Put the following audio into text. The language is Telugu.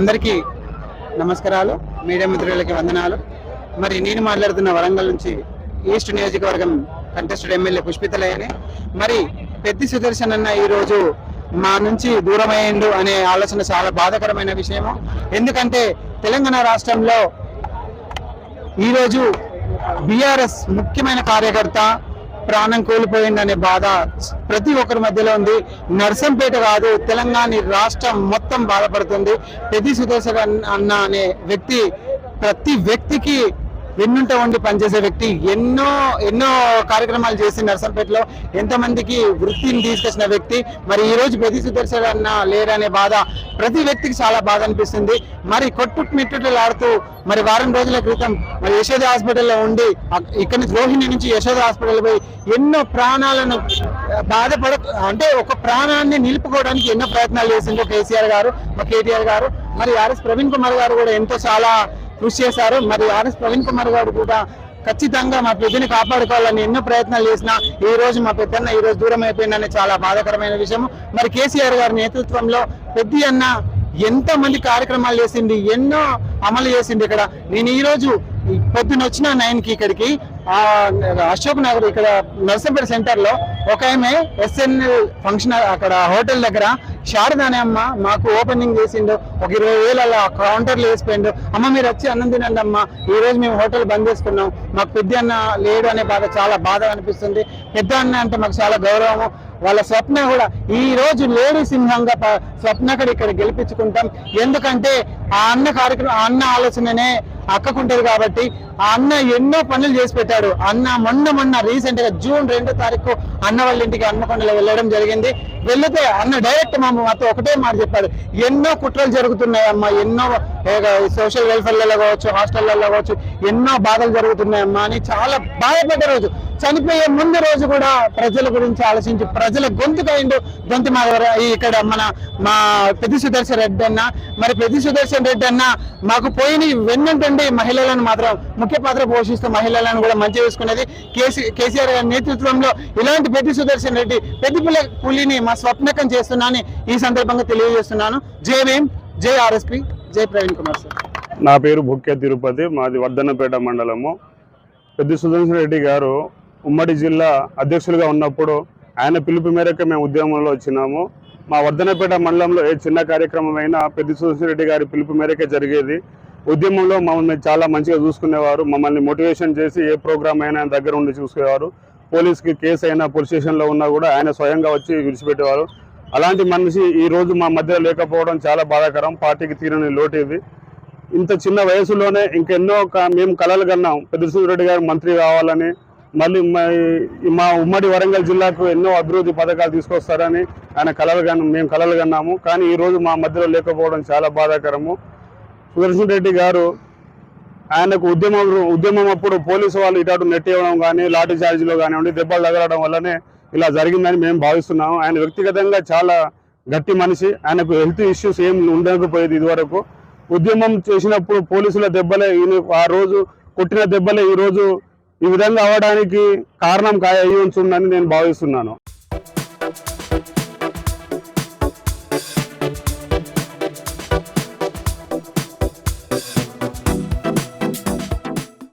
అందరికీ నమస్కారాలు, మీడియా మిత్రులకి వందనాలు. మరి నేను మాట్లాడుతున్న వరంగల్ నుంచి ఈస్ట్ నియోజకవర్గం కంటెస్టెడ్ ఎమ్మెల్యే పుష్పితలయ్యని. మరి పెద్ది సుదర్శన్ అన్న ఈరోజు మా నుంచి దూరమయ్యిండు అనే ఆలోచన చాలా బాధాకరమైన విషయము. ఎందుకంటే తెలంగాణ రాష్ట్రంలో ఈరోజు బీఆర్ఎస్ ముఖ్యమైన కార్యకర్త ప్రాణం కోల్పోయిందనే బాధ ప్రతి ఒక్కరి మధ్యలో ఉంది. నర్సంపేట కాదు, తెలంగాణ రాష్ట్రం మొత్తం బాధపడుతుంది. పెద్ది సుదర్శన్ అన్న అనే వ్యక్తి ప్రతి వ్యక్తికి వెన్నుంట ఉండి పనిచేసే వ్యక్తి. ఎన్నో ఎన్నో కార్యక్రమాలు చేసి నర్సంపేటలో ఎంతమందికి వృత్తిని తీసుకొచ్చిన వ్యక్తి. మరి ఈ రోజు పెద్ది సుదర్శన్ అన్న లేరనే బాధ ప్రతి వ్యక్తికి చాలా బాధ అనిపిస్తుంది. మరి కొట్టుమిట్టులు ఆడుతూ మరి వారం రోజుల క్రితం మరి యశోద హాస్పిటల్లో ఉండి ఇక్కడి నుంచి రోహిణి నుంచి యశోద హాస్పిటల్ పోయి ఎన్నో ప్రాణాలను అంటే ఒక ప్రాణాన్ని నిలుపుకోవడానికి ఎన్నో ప్రయత్నాలు చేసిండు కేసీఆర్ గారు, మా కేటీఆర్ గారు. మరి ఆర్ఎస్ ప్రవీణ్ కుమార్ గారు కూడా ఎంతో చాలా కృషి చేశారు. మరి ఆర్ఎస్ ప్రవీణ్ కుమార్ గారు కూడా ఖచ్చితంగా మా పెద్దని కాపాడుకోవాలని ఎన్నో ప్రయత్నాలు చేసినా ఈ రోజు మా పెద్దన్న ఈ రోజు దూరం అయిపోయిందనే చాలా బాధాకరమైన విషయం. మరి కేసీఆర్ గారి నేతృత్వంలో పెద్ది అన్న ఎంతో మంది కార్యక్రమాలు చేసింది, ఎన్నో అమలు చేసింది. ఇక్కడ నేను ఈ రోజు పొద్దున వచ్చిన 9కి ఇక్కడికి అశోక్ నగర్ ఇక్కడ నర్సంపేట సెంటర్ లో ఒక ఆమె ఎస్ఎన్ఎల్ ఫంక్షన్ అక్కడ హోటల్ దగ్గర శారద అనే అమ్మ మాకు ఓపెనింగ్ చేసిండు. ఒక 20,000 అలా కౌంటర్లు వేసిపోయిండు. అమ్మ మీరు వచ్చి అన్నం తినండి అమ్మ, ఈ రోజు మేము హోటల్ బంద్ చేసుకున్నాం, మాకు పెద్ద అన్న లేడు అనే బాధ చాలా బాధ అనిపిస్తుంది. పెద్ద అన్న అంటే మాకు చాలా గౌరవము. వాళ్ళ స్వప్న కూడా ఈ రోజు లేడీ సింహంగా స్వప్న ఇక్కడ గెలిపించుకుంటాం. ఎందుకంటే ఆ అన్న కార్యక్రమం ఆ అన్న ఆలోచననే అక్కకుంటది కాబట్టి ఆ అన్న ఎన్నో పనులు చేసి పెట్టాడు. అన్న మొన్న రీసెంట్ గా జూన్ 2వ తారీఖు అన్న వాళ్ళ ఇంటికి హన్మకొండలో వెళ్ళడం జరిగింది. వెళ్తే అన్న డైరెక్ట్ మాతో ఒకటే మాట చెప్పాడు, ఎన్నో కుట్రలు జరుగుతున్నాయమ్మా, ఎన్నో సోషల్ వెల్ఫేర్లలో కావచ్చు, హాస్టళ్లలో కావచ్చు ఎన్నో బాధలు జరుగుతున్నాయమ్మా అని చాలా బాధపడ్డ రోజు. చనిపోయే ముందు రోజు కూడా ప్రజల గురించి ఆలోచించి ప్రజల గొంతుకైండు. గొంతు మా ఇక్కడ మా పెద్ది సుదర్శన్ రెడ్డి అన్న. మరి పెద్ది సుదర్శన్ రెడ్డి అన్న మాకు పోయిన వెన్నంటండి మహిళలను మాత్రం ముఖ్య పాత్ర పోషిస్తూ మహిళలను కూడా మంచి చేసుకునేది. కేసీఆర్ గారి నేతృత్వంలో ఇలాంటి పెద్ది సుదర్శన్ రెడ్డి పెద్ద పులిని మా స్వప్నకం చేస్తున్నానని ఈ సందర్భంగా తెలియజేస్తున్నాను. జై భీమ్, జై ఆర్ఎస్పీ, జై ప్రవీణ్ కుమార్ సార్. నా పేరు భుక్య తిరుపతి, మాది వర్ధన్నపేట మండలము. పెద్ది సుదర్శన్ రెడ్డి గారు ఉమ్మడి జిల్లా అధ్యక్షులుగా ఉన్నప్పుడు ఆయన పిలుపు మేరకు మేము ఉద్యమంలో వచ్చినాము. మా వర్ధన్నపేట మండలంలో ఏ చిన్న కార్యక్రమం అయినా పెద్ది సుదర్శన్ రెడ్డి గారి పిలుపు మేరకే జరిగేది. ఉద్యమంలో మమ్మల్ని చాలా మంచిగా చూసుకునేవారు. మమ్మల్ని మోటివేషన్ చేసి ఏ ప్రోగ్రామ్ అయినా ఆయన దగ్గర ఉండి చూసుకునేవారు. పోలీస్కి కేసు అయినా పోలీస్ స్టేషన్లో ఉన్నా కూడా ఆయన స్వయంగా వచ్చి విడిచిపెట్టేవారు. అలాంటి మనిషి ఈ రోజు మా మధ్యలో లేకపోవడం చాలా బాధాకరం. పార్టీకి తీరని లోటు ఇది. ఇంత చిన్న వయసులోనే ఇంకెన్నో మేము కలలు కన్నాం, పెద్ది సుదర్శన్ రెడ్డి గారు మంత్రి కావాలని, మళ్ళీ మా ఉమ్మడి వరంగల్ జిల్లాకు ఎన్నో అభివృద్ధి పథకాలు తీసుకొస్తారని మేము కలలు కన్నాము. కానీ ఈరోజు మా మధ్యలో లేకపోవడం చాలా బాధాకరము. సుదర్శన్ రెడ్డి గారు ఆయనకు ఉద్యమం అప్పుడు పోలీసు వాళ్ళు ఇటు నెట్టేయడం కానీ లాఠీ చార్జీలో కానివ్వండి దెబ్బలు తగలడం వల్లనే ఇలా జరిగిందని మేము భావిస్తున్నాము. ఆయన వ్యక్తిగతంగా చాలా గట్టి మనిషి. ఆయనకు హెల్త్ ఇష్యూస్ ఏం ఉండకపోయేది ఇదివరకు. ఉద్యమం చేసినప్పుడు పోలీసుల దెబ్బలే ఆ రోజు కొట్టిన దెబ్బలే ఈరోజు ఈ విధంగా అవ్వడానికి కారణం అయ్యి ఉంటుందని నేను భావిస్తున్నాను.